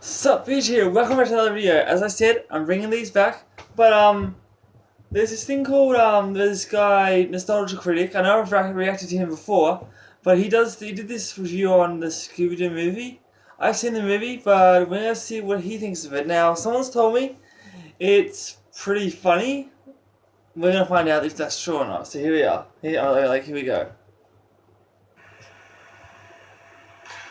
Sup, Beach here. Welcome back to another video. As I said, I'm bringing these back, but there's this thing called there's this guy Nostalgia Critic. I know I've reacted to him before, but he did this review on the Scooby-Doo movie. I've seen the movie, but we're gonna see what he thinks of it. Now, someone's told me it's pretty funny. We're gonna find out if that's true or not. So here we are. Here we go.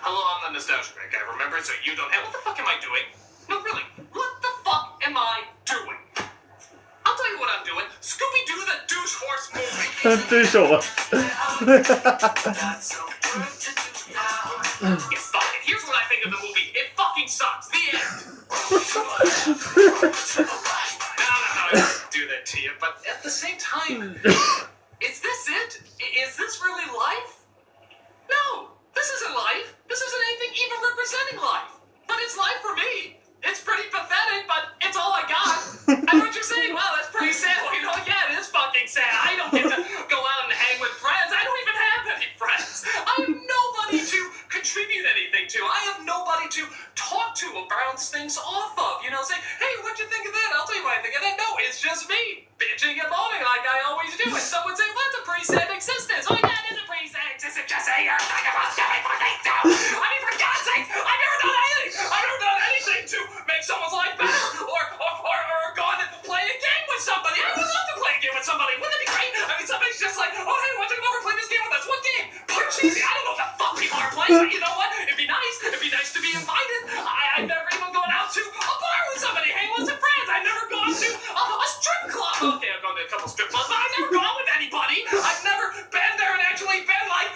Hello, I'm the Nostalgia Critic. I remember, so you don't. Hey, what the fuck am I doing? No, really, what the fuck am I doing? I'll tell you what I'm doing. Scooby-Doo the Douche Horse movie. Douche horse. Yeah, fuck it. Here's what I think of the movie. It fucking sucks. The end. No, I didn't do that to you, but at the same time, is this it? Is this really life? No, this isn't life. This isn't anything even representing life. But it's life for me. It's pretty pathetic, but it's all I got. I know what you're saying. Wow, that's pretty sad. Well, you know, yeah, it is fucking sad. I don't get to go out and hang with friends. I don't even have any friends. I have nobody to contribute anything to. I have nobody to talk to or bounce things off of. You know, say, hey, what'd you think of that? I'll tell you what I think of that. No, it's just me bitching and moaning like I always do. And someone say, well, that's a pretty sad existence. Oh, yeah, it is a pretty sad existence. Just say you're talking about doing what they do. I mean, for God's sake, I've never done anything. I've never done anything to make someone's life better or gone and play a game with somebody. I would love to play a game with somebody. Wouldn't it be great? I mean, somebody's just like, oh, hey, why don't you come over and play this game with us? What game? Punch easy. I don't know what the fuck people are playing, but you know what? It'd be nice. It'd be nice to be invited. I've never even gone out to a bar with somebody, hang with some friends. I've never gone to a strip club. Okay, I've gone to a couple strip clubs, but I've never gone with anybody. I've never been there and actually been like,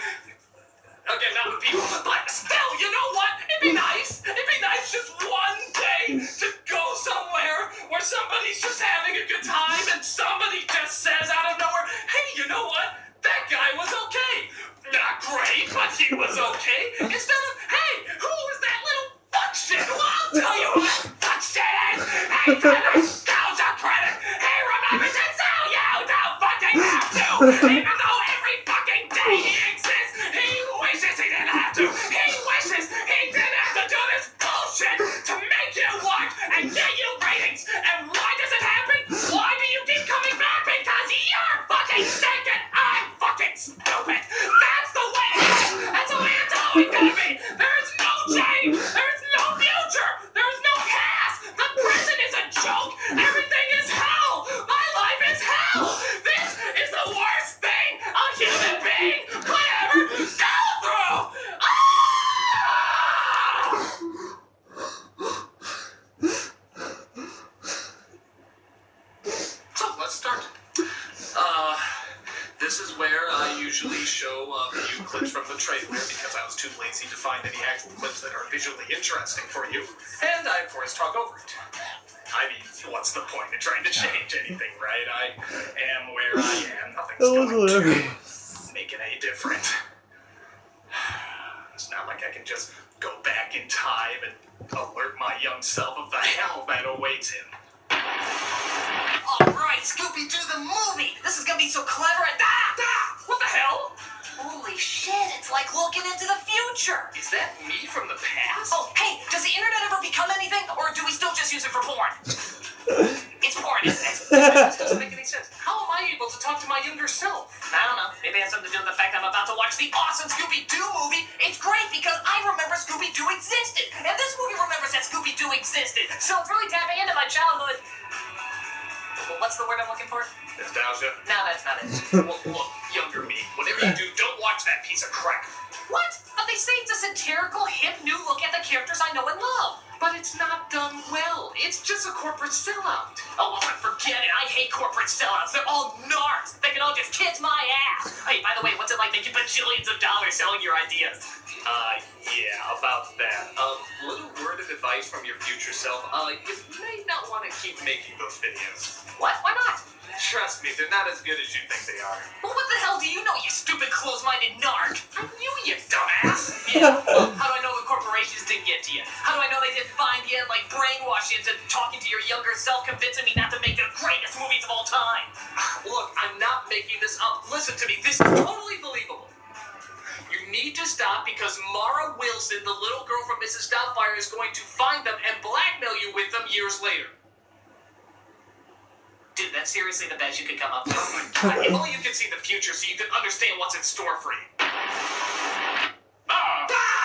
okay, not with people, but still, you know what? It'd be nice. It'd be nice just one day to go somewhere where somebody's just having a good time and somebody just says out of nowhere, hey, you know what? That guy was okay. Not great, but he was okay. Instead of, hey, who was that little fuck shit? Well, I'll tell you what fuck shit is. Hey, the Nostalgia Critic. He remembers it, so you don't fucking have to. Even though every fucking day he exists, he wishes he didn't have to. He wishes he didn't have to do this bullshit to make you watch and get you ratings. And why does it happen? Why do you keep coming back? Because you're fucking sick and I'm fucking stupid. That's the way it is. That's the way it's always gonna be. There is no change. There is no future. There is no past. The present is a joke. Everything is hell. My life is hell. This is the worst thing a human being could ever go through. Ah! So let's start. This is where I usually show a few clips from the trailer because I was too lazy to find any actual clips that are visually interesting for you. And I, of course, talk over it. I mean, what's the point in trying to change anything, right? I am where I am. Nothing's going to make it any different. It's not like I can just go back in time and alert my young self of the hell that awaits him. Alright, Scooby-Doo the movie! This is gonna be so clever and what the hell? Holy shit, it's like looking into the future! Is that me from the past? Oh, hey, does the internet ever become anything, or do we still just use it for porn? It's porn, isn't it? This doesn't make any sense. How am I able to talk to my younger self? I don't know. Maybe it has something to do with the fact I'm about to watch the awesome Scooby-Doo movie. It's great because I remember Scooby-Doo existed, and this movie remembers that Scooby-Doo existed. So it's really tapping into my childhood. Well, what's the word I'm looking for? Nostalgia. No, that's not it. Well, look, younger me, whatever you do, don't watch that piece of crap. What? But they say it's a satirical, hip, new look at the characters I know and love. But it's not done well. It's just a corporate sellout. Oh, well, forget it. I hate corporate sellouts. They're all narcs. They can all just kiss my ass. Hey, by the way, what's it like making bajillions of dollars selling your ideas? Yeah, about that. Little word of advice from your future self. You may not want to keep making those videos. What? Why not? Trust me, they're not as good as you think they are. Well, what the hell do you know, you stupid close-minded narc? I knew you dumbass. Yeah, well, how do I know the corporations didn't get to you? How do I know they didn't find you and, like, brainwash you into talking to your younger self, convincing me not to make the greatest movies of all time? Look, I'm not making this up. Listen to me, this is totally believable. You need to stop because Mara Wilson, the little girl from Mrs. Doubtfire, is going to find them and blackmail you with them years later. Dude, that's seriously the best you could come up with. Oh my God. If only you could see the future so you could understand what's in store for you.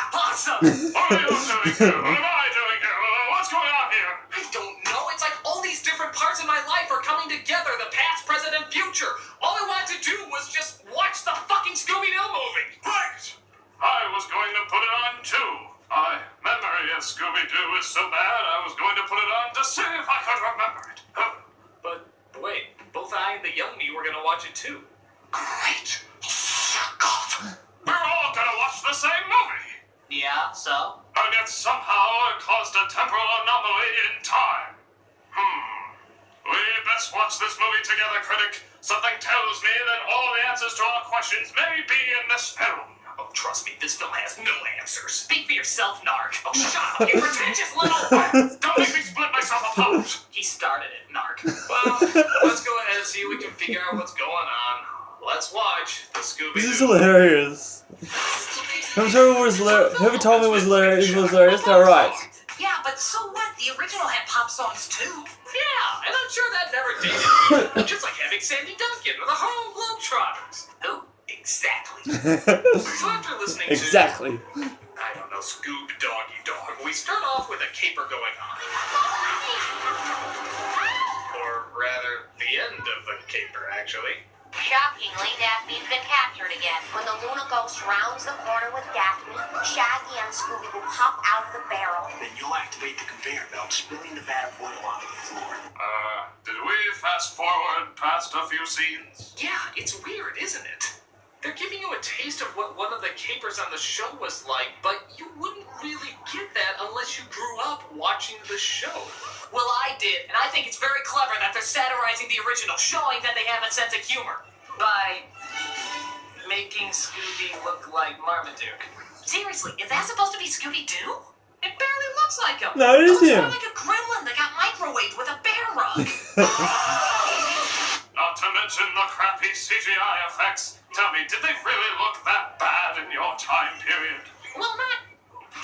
Awesome! What are you doing here? What am I doing here? What's going on here? I don't know. It's like all these different parts of my life are coming together. The past, present, and future. All I wanted to do was just watch the fucking Scooby-Doo movie. Right! I was going to put it on too. My memory of Scooby-Doo is so bad I was going to put it on to see if I could remember it. But wait, both I and the young me were gonna watch it too. Great Scott! We're all gonna watch the same movie! Yeah, so? And yet somehow it caused a temporal anomaly in time. We best watch this movie together, critic. Something tells me that all the answers to our questions may be in this film. Oh, trust me, this film has no answers. Speak for yourself, Narc. Oh, shut up, you pretentious little... Don't make me split myself apart! He started it, Narc. Well, let's go ahead and see if we can figure out what's going on. Let's watch the Scooby-Doo. This is hilarious. I'm sure it was whoever told me it was hilarious, they're right. Yeah, but so what? The original had pop songs too. Yeah, and I'm sure that never dated me. Just like having Sandy Duncan or the Harlem Globetrotters. Oh, exactly. So after listening to... Exactly. I don't know, Scoob Doggy Dog, we start off with a caper going on. Or rather, the end of the caper, actually. Shockingly, Daphne's been captured again. When the Luna Ghost rounds the corner with Daphne, Shaggy and Scooby will pop out of the barrel. Then you'll activate the conveyor belt, spilling the vat of oil onto the floor. Did we fast forward past a few scenes? Yeah, it's weird, isn't it? They're giving you a taste of what one of the capers on the show was like, but you wouldn't really get that unless you grew up watching the show. Well, I did, and I think it's very clever that they're satirizing the original, showing that they have a sense of humor by making Scooby look like Marmaduke. Seriously, is that supposed to be Scooby-Doo? It barely looks like him. No, it is Looks him. more like a gremlin that got microwaved with a bear rug. Not to mention the crappy CGI effects. Tell me, did they really look that bad in your time period? Well, not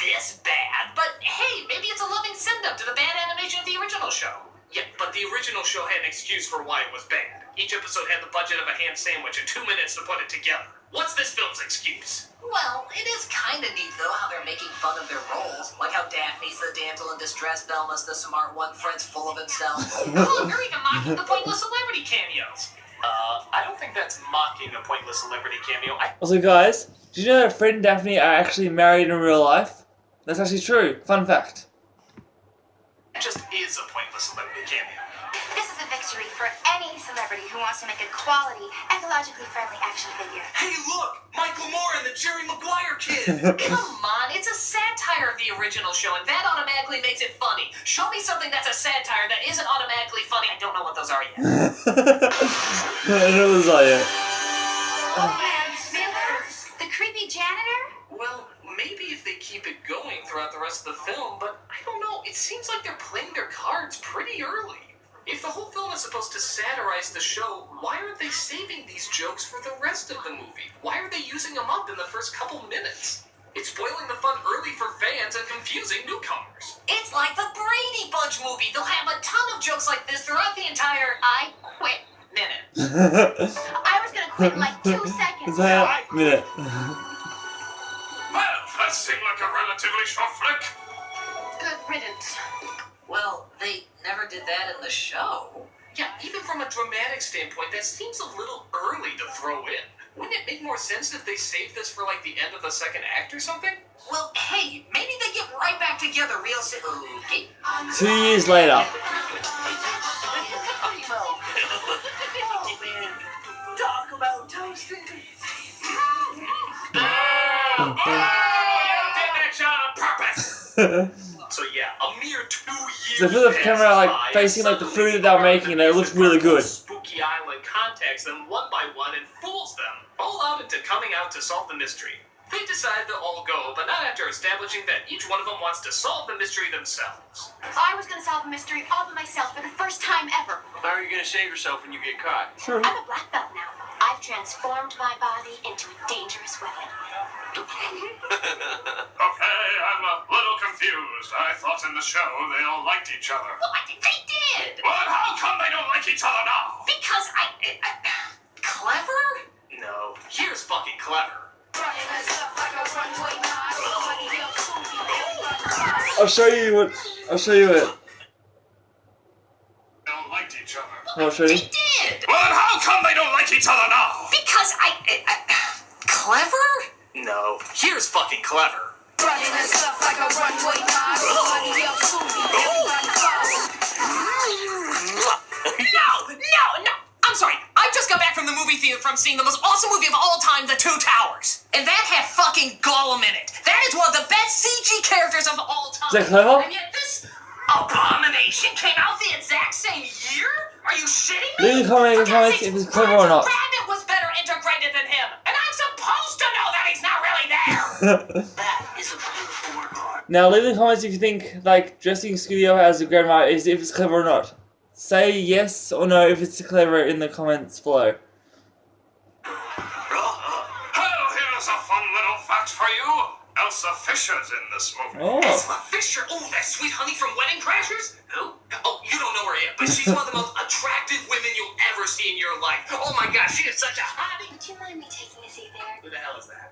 this bad, but hey, maybe it's a loving send-up to the bad animation of the original show. Yeah, but the original show had an excuse for why it was bad. Each episode had the budget of a ham sandwich and 2 minutes to put it together. What's this film's excuse? Well, it is kind of neat, though, how they're making fun of their roles. Like how Daphne's the damsel in distress, Velma's the smart one, Fred's full of himself. Oh, they're even mocking the pointless celebrity cameos. I don't think that's mocking a pointless celebrity cameo. Also, guys, did you know that Fred and Daphne are actually married in real life? That's actually true. Fun fact. It just is a pointless celebrity cameo. This is a victory for any celebrity who wants to make a quality, ecologically friendly action figure. Hey, look! Michael Moore and the Jerry Maguire kid! Come on, it's a satire of the original show, and that automatically makes it funny. Show me something that's a satire that isn't automatically funny. I don't know what those are yet. It was like it. Oh man, Smithers! The creepy janitor? Well, maybe if they keep it going throughout the rest of the film, but I don't know. It seems like they're playing their cards pretty early. If the whole film is supposed to satirize the show, why aren't they saving these jokes for the rest of the movie? Why are they using them up in the first couple minutes? It's spoiling the fun early for fans and confusing newcomers. It's like the Brady Bunch movie. They'll have a ton of jokes like this throughout the entire Quit. minute. I was gonna quit in like 2 seconds. That minute. Well, that seemed like a relatively short flick. Good riddance. Well, they never did that in the show. Yeah, even from a dramatic standpoint, that seems a little early to throw in. Wouldn't it make more sense if they saved this for like the end of the second act or something? Well, hey, maybe they get right back together real soon. Okay. 2 years later. Oh, man. Talk about toasting. You did that shot on purpose! So yeah, a mere 2 years. So I feel the camera like facing like the food that they're making, and it looks really good. Spooky Island contacts them one by one and fools them, all out into coming out to solve the mystery. They decide to all go, but not after establishing that each one of them wants to solve the mystery themselves. I was gonna solve a mystery all by myself for the first time ever. How are you gonna save yourself when you get caught? Sure. I'm a black belt now. I've transformed my body into a dangerous weapon. Okay, I'm a little confused. I thought in the show they all liked each other. Well, they did. Well, how come they don't like each other now? Because clever? No. Here's fucking clever. I'll show you what. I'll show you it. They don't like each other. I'll show you. They did. Well, how come they don't like each other now? Because clever? No. Here's fucking clever. No! I'm sorry. I just got back from the movie theater from seeing the most awesome movie of all time, The Two Towers. And that had fucking Gollum in it. That is one of the best CG characters of all time. Is that clever? And yet this abomination came out the exact same year? Are you shitting me? Leave a comment in the comments if it's clever or not. Rabbit was better integrated than him. And I'm supposed to know that he's not really there. That is a beautiful work of art. Now leave in the comments if you think like dressing Scooby as a grandma is if it's clever or not. Say yes or no if it's clever in the comments below. Well, here's a fun little fact for you. Elsa Fisher's in this movie. Oh. Elsa Fisher? Oh, that sweet honey from Wedding Crashers? Who? Oh, you don't know her yet, but she's one of the most attractive women you'll ever see in your life. Oh my gosh, she is such a hottie. Would you mind me taking a seat there? Who the hell is that?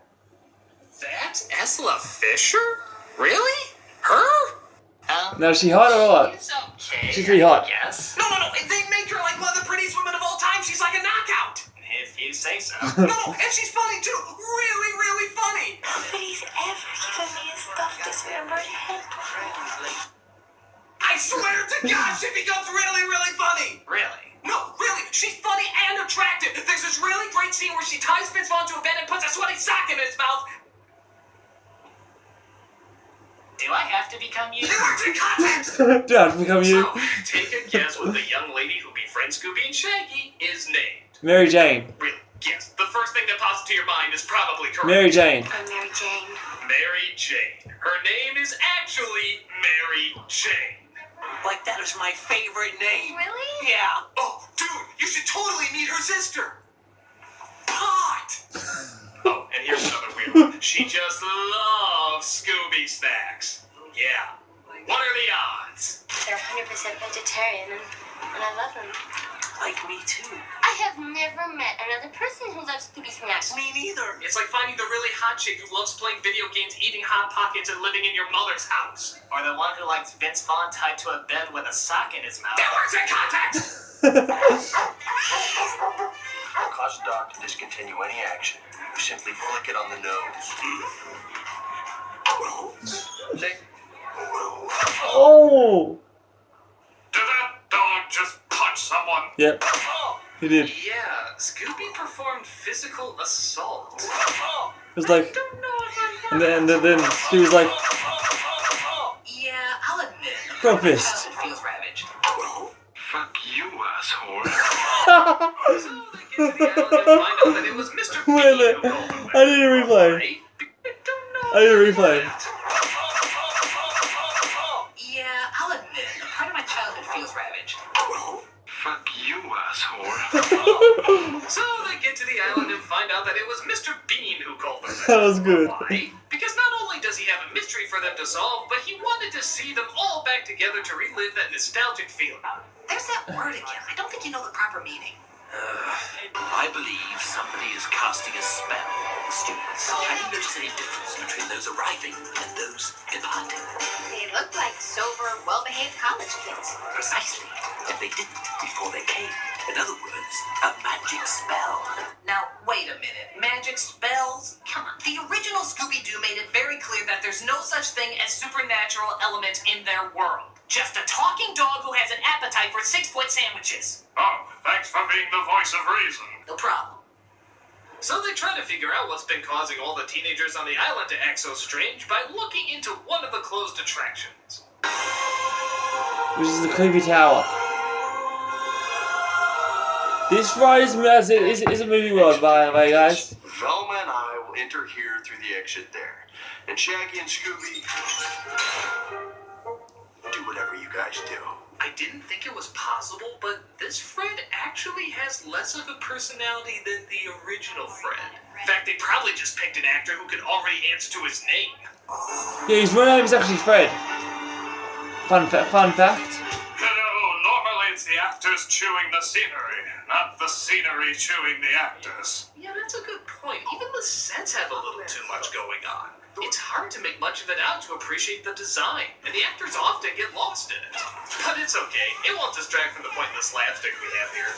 That? Elsa Fisher? Really? Her? Now is she hot or what? It's okay. She's pretty hot. Yes. No. They make her like one of the prettiest women of all time. She's like a knockout. If you say so. No, and she's funny too. Really, really funny. Nobody's ever given me a stuffed dismembered head. I swear to God, she becomes really, really funny. Really? No, really. She's funny and attractive. There's this really great scene where she ties Vince Vaughn to a bed and puts a sweaty sock in his mouth. Do I have to become you? They worked in context! Do I have to become you? So, take a guess what the young lady who befriends Scooby and Shaggy is named. Mary Jane. Really? Yes. The first thing that pops into your mind is probably correct. Mary Jane. I'm Mary Jane. Mary Jane. Her name is actually Mary Jane. Like, that is my favorite name. Really? Yeah. Oh, dude, you should totally meet her sister. Pot! Oh, and here's another weird one. She just loves Scooby snacks. Yeah. What are the odds? They're 100% vegetarian, and I love them. Like me too. I have never met another person who loves Scooby snacks. Me neither. It's like finding the really hot chick who loves playing video games, eating Hot Pockets, and living in your mother's house. Or the one who likes Vince Vaughn tied to a bed with a sock in his mouth. That works in context! Cause a dog to discontinue any action. You simply flick it on the nose. Oh. Did that dog just punch someone? Yep. He did. Yeah, Scooby performed physical assault. It was like, Don't know if I'm and then she was like, Yeah, I'll admit. Bro fist. It feels ravaged. Fuck you, asshole. So they get to the island and find out that it was Mr. Wait a B minute. who called them I need a replay. Right? Don't know I need a replay. Yeah, I'll admit, a part of my childhood feels ravaged. Fuck you, asshole. So they get to the island and find out that it was Mr. Bean who called them. That was good. Why? Because not only does he have a mystery for them to solve, but he wanted to see them all back together to relive that nostalgic feeling. There's that word again. I don't think you know the proper meaning. I believe somebody is casting a spell on the students. Have you noticed any difference between those arriving and those departing? They look like sober, well-behaved college kids. Precisely. And they didn't before they came. In other words, a magic spell. Now, wait a minute. Magic spells? Come on. The original Scooby-Doo made it very clear that there's no such thing as supernatural element in their world. Just a talking dog who has an appetite for 6-foot sandwiches. Oh, thanks for being the voice of reason. No problem. So they try to figure out what's been causing all the teenagers on the island to act so strange by looking into one of the closed attractions. Which is the creepy tower. This ride is a movie world, by the way, guys. Velma and I will enter here through the exit there. And Shaggy and Scooby, do whatever you guys do. I didn't think it was possible, but this Fred actually has less of a personality than the original Fred. In fact, they probably just picked an actor who could already answer to his name. Yeah, his real name is actually Fred. Fun fact. Hello, normally it's the actors chewing the scenery, not the scenery chewing the actors. Yeah, that's a good point. Even the sets have a little too much going on. It's hard to make much of it out to appreciate the design, and the actors often get lost in it. But it's okay. It won't distract from the pointless slapstick we have here.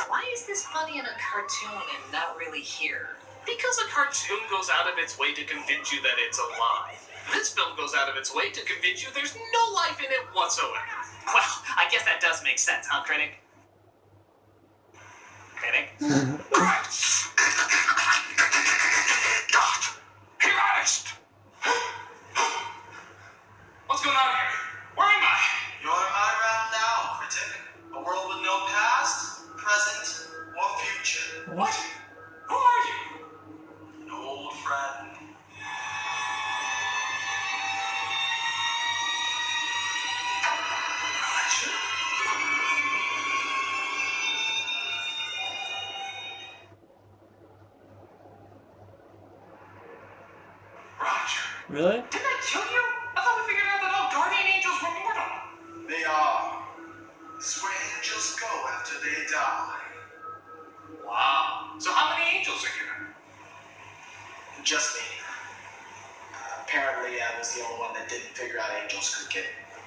Why is this funny in a cartoon and not really here? Because a cartoon goes out of its way to convince you that it's alive. This film goes out of its way to convince you there's no life in it whatsoever. Well, I guess that does make sense, huh, Critic? Critic? God, he vanished! What's going on here? Where am I? You're in my realm now, critic. A world with no past, present, or future. What? Who are you? An old friend. Roger. Really? Didn't I kill you? I thought we figured out that all guardian angels were mortal. They are. It's where angels go after they die. Wow. So how many angels are here? Just me. Apparently, I was the only one that didn't figure out angels could get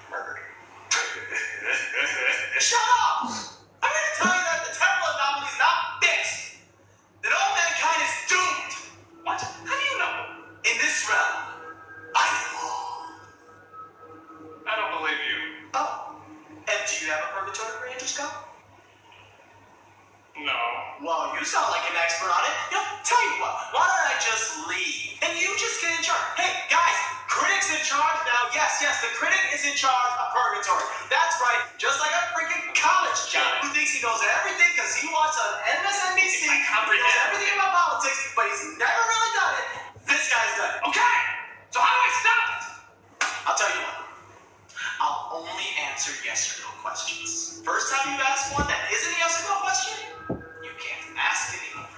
murdered. Shut up! I'm here to tell you that the temporal anomaly is not fixed. That all mankind is doomed. What? How do you know? In this realm, I know. I don't believe you. Oh, and do you have a purgatory where angels go? No. Well, you sound like an expert on it. You know, tell you what, why don't I just leave and you just get in charge? Hey, guys, critic's in charge now. Yes, the critic is in charge of purgatory. That's right, just like a freaking college kid who thinks he knows everything because he watches on MSNBC. He knows everything about politics, but he's never really done it. This guy's done it. Okay. So how do I stop it? I'll tell you what. I'll only answer yes or no questions. First time you ask one that isn't a yes or no question, you can't ask anymore.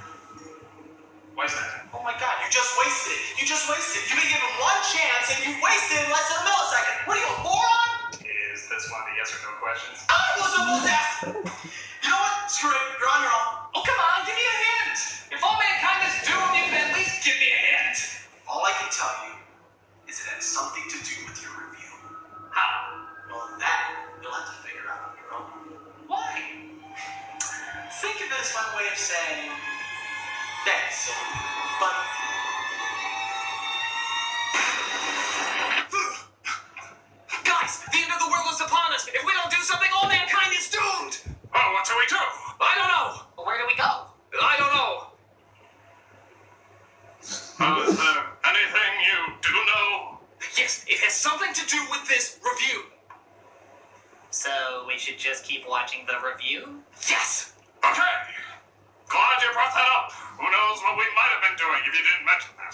Why is that? Oh my god, you just wasted it. You've been given one chance and you wasted it in less than a millisecond. What are you, a moron? Is this one of the yes or no questions? I was supposed to ask. You know what? Screw it. You're on your own. Oh, come on, give me a hint! If all mankind is doomed, you can at least give me a hint! All I can tell you is it has something to do with your review. How? Well, that you'll have to figure out on your own. Why? Think of it as my way of saying thanks, but Guys, the end of the world is upon us! If we don't do something, all mankind is doomed! Oh, what do we do? I don't know! Where do we go? I don't know! Is there anything you do know? Yes, it has something to do with this review! So we should just keep watching the review? Yes! Okay. Glad you brought that up. Who knows what we might have been doing if you didn't mention that.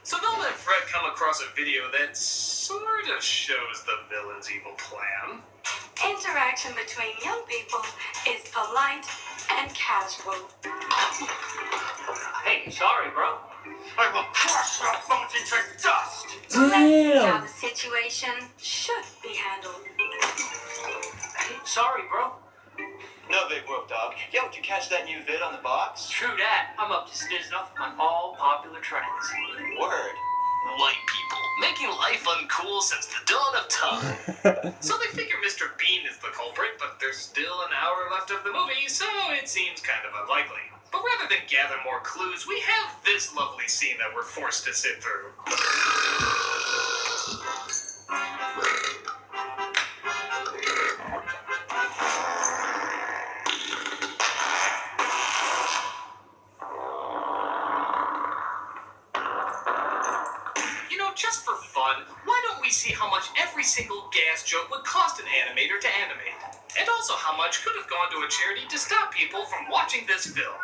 So Velma and Fred come across a video that sort of shows the villain's evil plan. Interaction between young people is polite and casual. Hey, sorry, bro. I will crush your bones into dust. Let's see how Damn. the situation should be handled. Hey, sorry, bro. no big whoop, dog. Yo, did you catch that new vid on the box? True that. I'm up to snizzing up on all popular trends. Word. White people, making life uncool since the dawn of time. So they figure Mr. Bean is the culprit, but there's still an hour left of the movie, so it seems kind of unlikely. But rather than gather more clues, we have this lovely scene that we're forced to sit through. You know, just for fun, why don't we see how much every single gas joke would cost an animator to animate? And also how much could have gone to a charity to stop people from watching this film?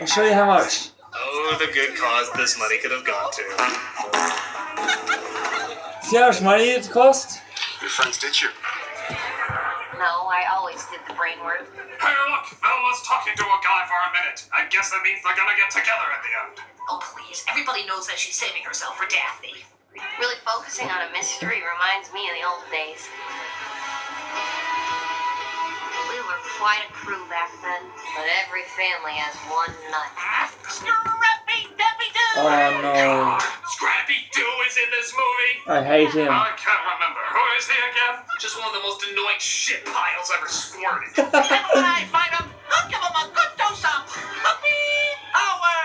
I'll show you how much. Oh, the good cause this money could have gone to. See how much money it cost? Your friends ditch you. No, I always did the brain work. Hey, look, Velma's talking to a guy for a minute. I guess that means they're gonna get together at the end. Oh, please. Everybody knows that she's saving herself for Daphne. Really focusing on a mystery reminds me of the old days. We were quite a crew back then, but every family has one nut. Oh no. Scrappy-Doo is in this movie. I hate him. I can't remember. Who is he again? Just one of the most annoying shit piles ever squirted. When I find him, I'll give him a good dose of puppy power.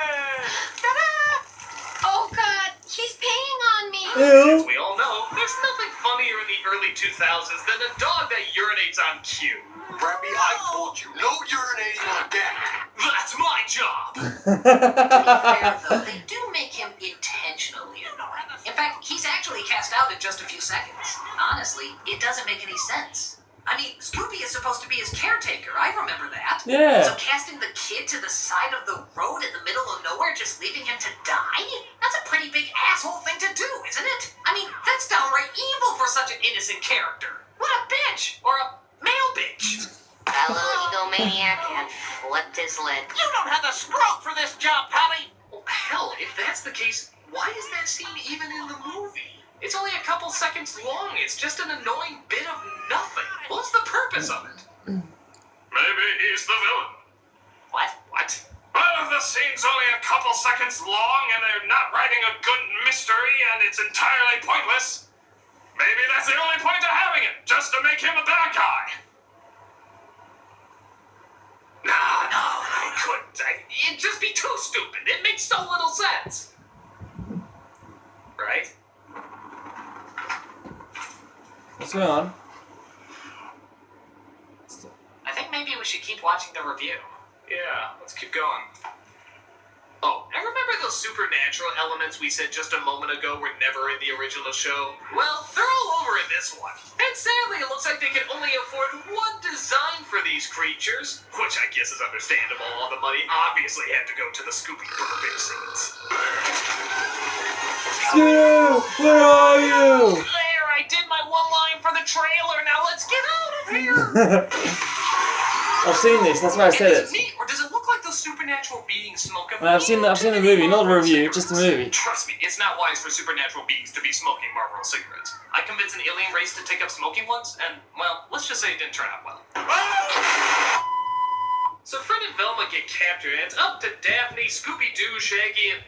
Ta-da! Oh God, she's peeing on me. As Ew. we all know, there's nothing funnier in the early 2000s than a dog that urinates on cue. Brappy, I told you, no urinating on deck. That's my job. Fair, though, they do make him intentionally annoying. In fact, he's actually cast out in just a few seconds. Honestly, it doesn't make any sense. I mean, Scooby is supposed to be his caretaker. I remember that. Yeah. So casting the kid to the side of the road in the middle of nowhere, just leaving him to die? That's a pretty big asshole thing to do, isn't it? I mean, that's downright evil for such an innocent character. What a bitch! Or a male bitch. That little egomaniac had flipped his lid. You don't have the scrote for this job, Pally. Well, hell, if that's the case, why is that scene even in the movie? It's only a couple seconds long. It's just an annoying bit of nothing. What's the purpose of it? Maybe he's the villain. What? What? Well, if the scene's only a couple seconds long and they're not writing a good mystery and it's entirely pointless, maybe that's the only point of having it, just to make him a bad guy. No, I couldn't. It'd just be too stupid. It makes so little sense. Right? What's going on? I think maybe we should keep watching the review. Yeah, let's keep going. Oh, and remember those supernatural elements we said just a moment ago were never in the original show? Well, they're all over in this one. And sadly, it looks like they can only afford one design for these creatures, which I guess is understandable. All the money obviously had to go to the Scooby burping scenes. Soooo, where are you? There, I did my one line for the trailer. Now let's get out of here. I've seen this. That's why I said Is it. it me, or does it look like those supernatural beings smoke a I've seen the movie, not the review, just the movie. Trust me, it's not wise for supernatural beings to be smoking Marlboro cigarettes. I convinced an alien race to take up smoking once, and, well, let's just say it didn't turn out well. So Fred and Velma get captured, and it's up to Daphne, Scooby-Doo, Shaggy, and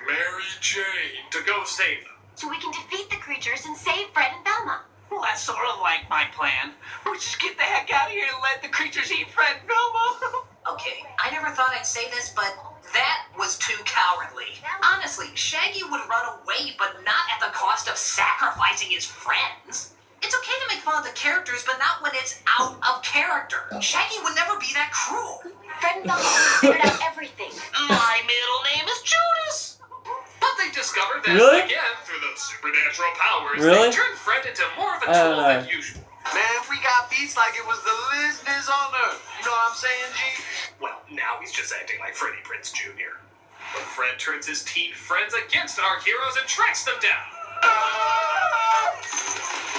Mary Jane to go save them. So we can defeat the creatures and save Fred and Velma. Well, that's sort of like my plan. We just get the heck out of here and let the creatures eat Fred and Velma. Okay, I never thought I'd say this, but that was too cowardly. Honestly, Shaggy would run away, but not at the cost of sacrificing his friends. It's okay to make fun of the characters, but not when it's out of character. Shaggy would never be that cruel. Fred and Velma figured out everything. My middle name is Judas. But they discovered that, Really? Again, through those supernatural powers, Really? they turned Fred into more of a I don't tool know. than usual. Man, we got beats like it was the listeners on Earth. You know what I'm saying, G? Well, now he's just acting like Freddie Prinze Jr. But Fred turns his teen friends against our heroes and tracks them down.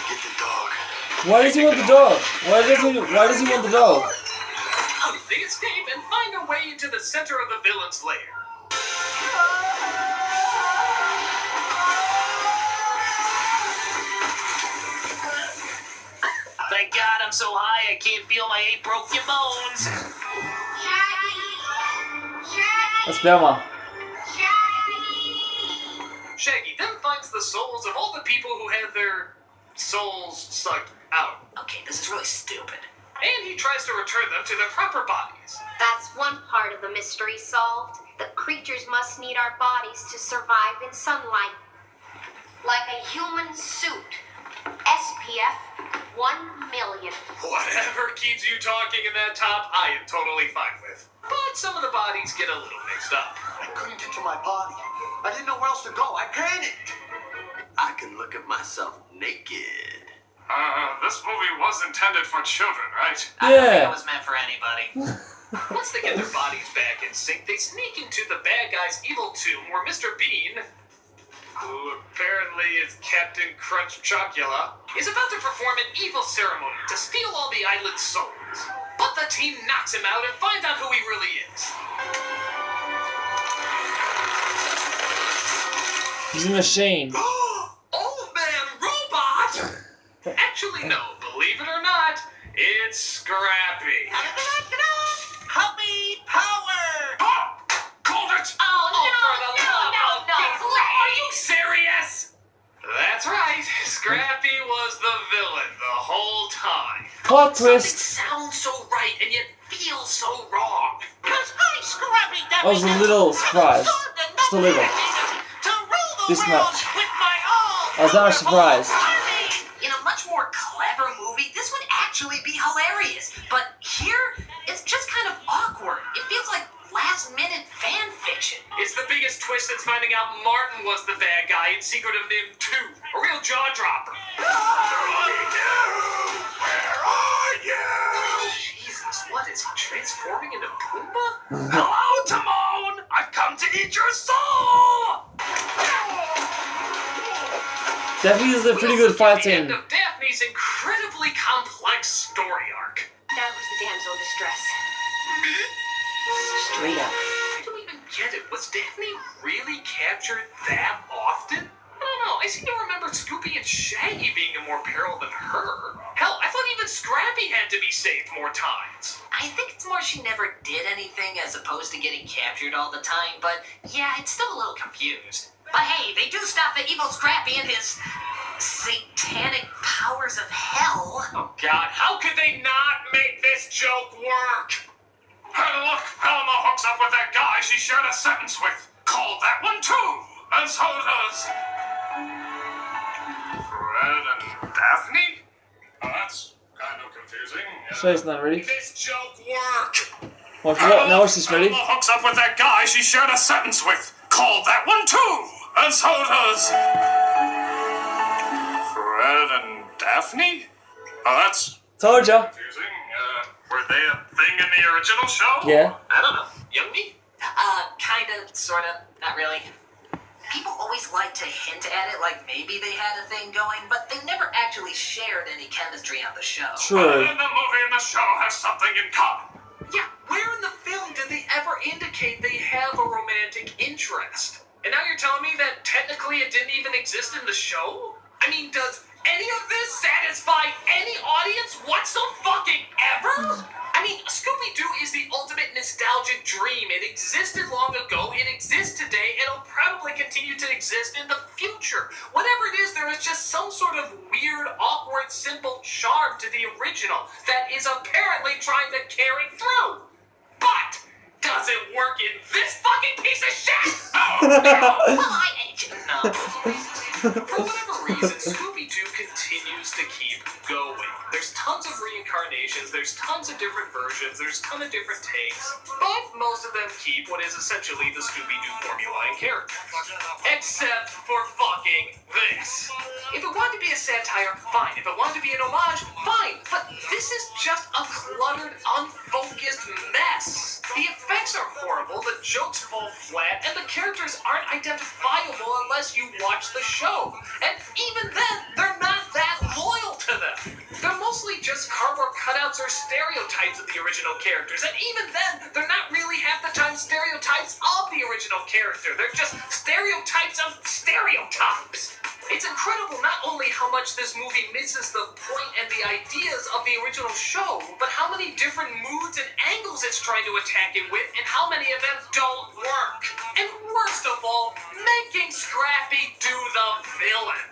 Get the dog. Why does he want the dog? Why does he want the dog? They escape and find a way into the center of the villain's lair. Thank God I'm so high I can't feel my 8 broken bones. That's Velma. Shaggy then finds the souls of all the people who had their souls sucked out. Okay, this is really stupid. And he tries to return them to their proper bodies. That's one part of the mystery solved. The creatures must need our bodies to survive in sunlight. Like a human suit. SPF 1 million. Whatever keeps you talking in that top, I am totally fine with. But some of the bodies get a little mixed up. I couldn't get to my body. I didn't know where else to go. I panicked. I can look at myself naked. This movie was intended for children, right? I don't think Yeah. it was meant for anybody. Once they get their bodies back in sync, they sneak into the bad guy's evil tomb where Mr. Bean, who apparently is Captain Crunch Chocula, is about to perform an evil ceremony to steal all the island's souls. But the team knocks him out and finds out who he really is. He's a machine. Old man robot! Actually, no, believe it or not, it's Scrappy. Puppy power! Ah! Called it! For the love of God. Are you serious? That's right. Scrappy was the villain the whole time. Plot Something twist. sounds so right and yet feels so wrong. Cause I, Scrappy, I was a little surprised. Just a little. To rule the This world much. with my all. I was not surprised. In a much more clever movie, this would actually be hilarious. But here, it's just kind of awkward. It feels like last-minute fan fiction. It's the biggest twist since finding out Martin was the bad guy in Secret of Nim 2. A real jaw-dropper. Where are you? Jesus, what is he transforming into Pumbaa? Hello, Timon! I've come to eat your soul! Daphne is a pretty good fight The end scene. of Daphne's incredibly complex story arc. That was the damsel distress. Straight up. I don't even get it. Was Daphne really captured that often? I don't know. I seem to remember Scooby and Shaggy being in more peril than her. Hell, I thought even Scrappy had to be saved more times. I think it's more she never did anything as opposed to getting captured all the time, but yeah, it's still a little confused. But hey, they do stop the evil Scrappy and his satanic powers of hell. Oh God, how could they not make this joke work? Hey, look, Velma hooks up with that guy she shared a sentence with. Called that one too, and so does Fred and Daphne? Oh, that's kind of confusing. So it's not ready. This joke work. Watch it. Now watch this, ready? Velma hooks up with that guy she shared a sentence with. Called that one too, and so does Fred and Daphne? Oh, that's Told ya. confusing. Were they a thing in the original show? Yeah. I don't know. Young me? Kinda, sorta, not really. People always like to hint at it like maybe they had a thing going, but they never actually shared any chemistry on the show. But True. then the movie and the show have something in common. Yeah, where in the film did they ever indicate they have a romantic interest? And now you're telling me that technically it didn't even exist in the show? I mean, does any of this satisfy any audience whatsoever? I mean, Scooby-Doo is the ultimate nostalgic dream. It existed long ago, it exists today, and it'll probably continue to exist in the future. Whatever it is, there is just some sort of weird, awkward, simple charm to the original that is apparently trying to carry through. But does it work in this fucking piece of shit? Well, No. For whatever reason, Scooby-Doo continues to keep going. There's tons of reincarnations, there's tons of different versions, there's a ton of different takes, but most of them keep what is essentially the Scooby-Doo formula and characters. Except for fucking this. If it wanted to be a satire, fine. If it wanted to be an homage, fine. But this is just a cluttered, unfocused mess. The effects are horrible, the jokes fall flat, and the characters aren't identifiable unless you watch the show. And even then, they're not that loyal to them. They're mostly just cardboard cutouts or stereotypes of the original characters. And even then, they're not really half the time stereotypes of the original character. They're just stereotypes of stereotypes. It's incredible not only how much this movie misses the point and the ideas of the original show, but how many different moods and angles it's trying to attack it with, and how many of them don't work. And worst of all, making Scrappy do the villain.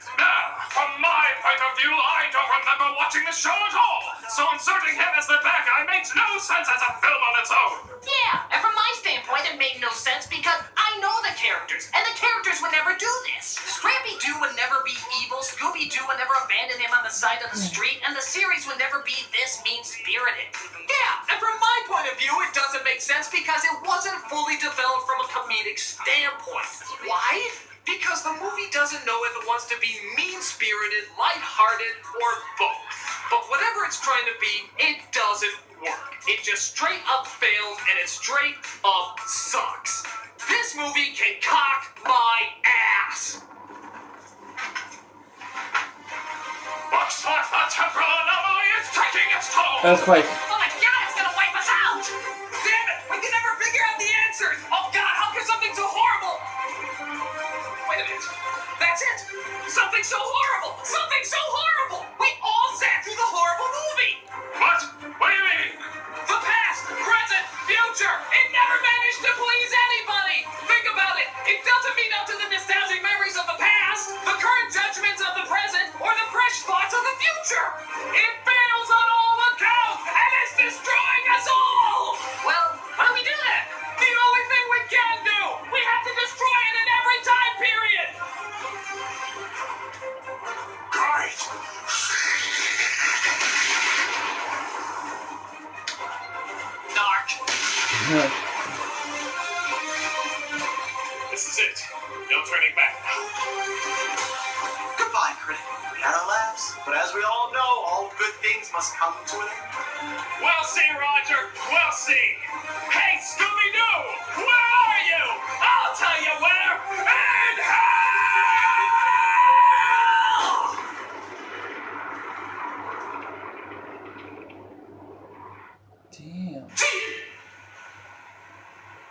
From my point of view, I don't remember watching the show at all, so inserting him as the bad guy makes no sense as a film on its own. Yeah, and from my standpoint, it made no sense because I know the characters, and the characters would never do this. Scrappy-Doo would never be evil, Scooby-Doo would never abandon him on the side of the street, and the series would never be this mean-spirited. Yeah, and from my point of view, it doesn't make sense because it wasn't fully developed from a comedic standpoint. Why? Because the movie doesn't know if it wants to be mean-spirited, lighthearted, or both. But whatever it's trying to be, it doesn't work. It just straight up fails, and it straight up sucks. This movie can cock my ass. Looks like the temporal anomaly is taking its toll! Earthquake. Oh my god, it's gonna wipe us out! Damn it! We can never figure out the answers! Oh god, how could something so horrible... Wait a minute. That's it! Something so horrible! Something so horrible! We all sat through the horrible movie! What? What do you mean? The past, present, future! It never managed to please anybody! Think about it! It doesn't mean up to the nostalgic memories of the past, the current judgments of the present, or the fresh thoughts of the future! It fails on all accounts, and it's destroying us all! Well, why don't we do that? The only thing we can do! We have to destroy it in every time period! Great! Narc. This is it. No turning back. Goodbye, critic. We had our laughs, but as we all know, all good things must come to an end. We'll see, Roger. We'll see. Hey, Scooby-Doo! Where are you? I'll tell you where. In hell! Damn.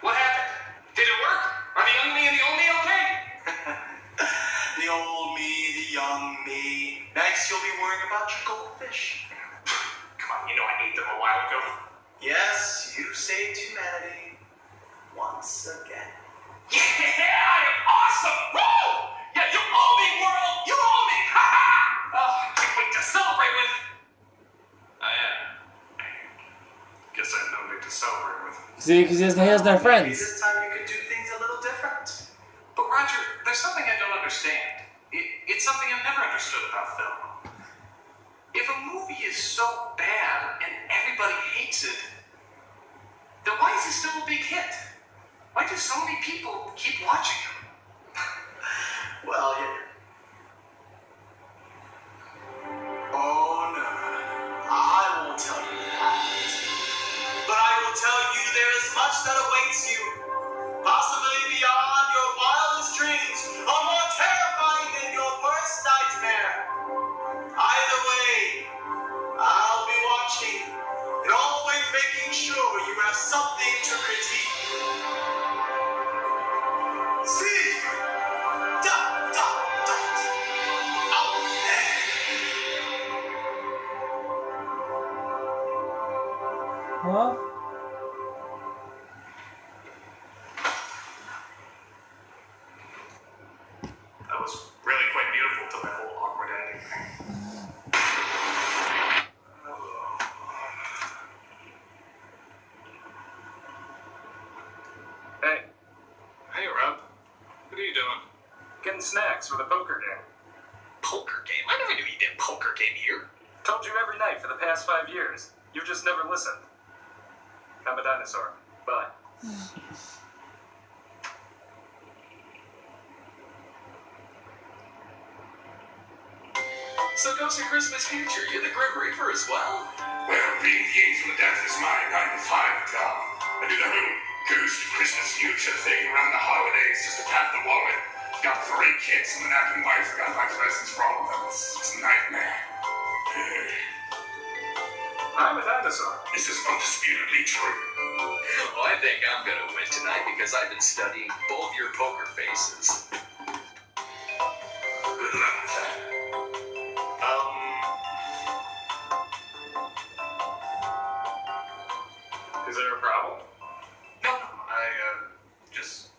What happened? Did it work? Are the young me and the old me okay? The old me, the young me. Next, you'll be worrying about your goldfish. Come on, you know I ate them a while ago. Yes, you saved humanity once again. Yeah, I am awesome! Woo! Yeah, you owe me, world! You owe me! Ha ha! Oh, I can't wait to celebrate with... Guess I have no need to celebrate with. See, because he has no Maybe friends. this time you could do things a little different. But Roger, there's something I don't understand. It's something I've never understood about film. If a movie is so bad and everybody hates it, then why is it still a big hit? Why do so many people keep watching it? Well, oh no, I won't tell you that. But I will tell you there is much that awaits you, possibly beyond your wildest dreams, or more terrifying than your worst nightmare. Either way, I'll be watching and always making sure you have something to critique. See you. Dot, dot, dot. Out there. Huh? That was really quite beautiful till that whole awkward ending thing. Hey. Hey, Rob. What are you doing? Getting snacks for the poker game. Poker game? I never knew you did poker game here. Told you every night for the past 5 years. You've just never listened. I'm a dinosaur. Bye. So Ghost of Christmas Future, you're the Grim Reaper as well? Well, being the angel of death is my 9-to-5 job. I do the whole Ghost of Christmas Future thing around the holidays just to pat the wallet. Got 3 kids and an napping wife. Got my presents for all of them. It's a nightmare. I'm a dinosaur. This is undisputedly true. Well, I think I'm gonna win tonight because I've been studying both your poker faces. Good luck with that. Is there a problem? No, I just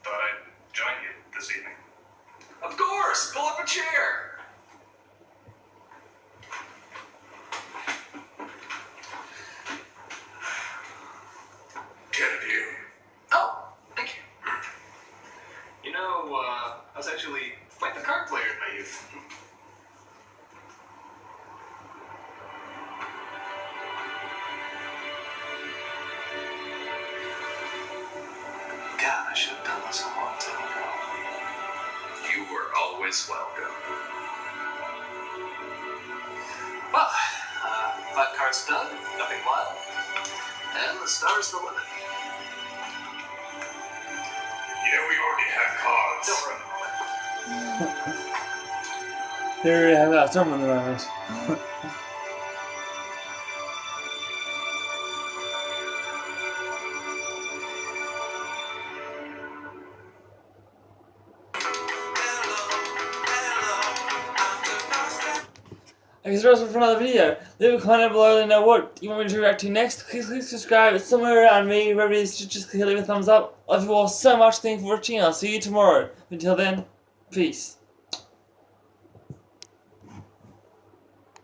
thought I'd join you this evening. Of course! Pull up a chair! Get a view. Oh, thank you. You know, I was actually quite the card player in my youth. God, I should have done this a long time ago. You were always welcome. Well, 5 cards done, nothing wild. And the star's the limit. Yeah, we already have cards. Don't run a moment. Here we have that someone at the moment. I guess that's all for another video. Leave a comment below, let me know what you want me to react to next. Please click subscribe. It's somewhere around me. Remember to just leave a thumbs up. Love you all so much. Thank you for watching. I'll see you tomorrow. Until then, peace.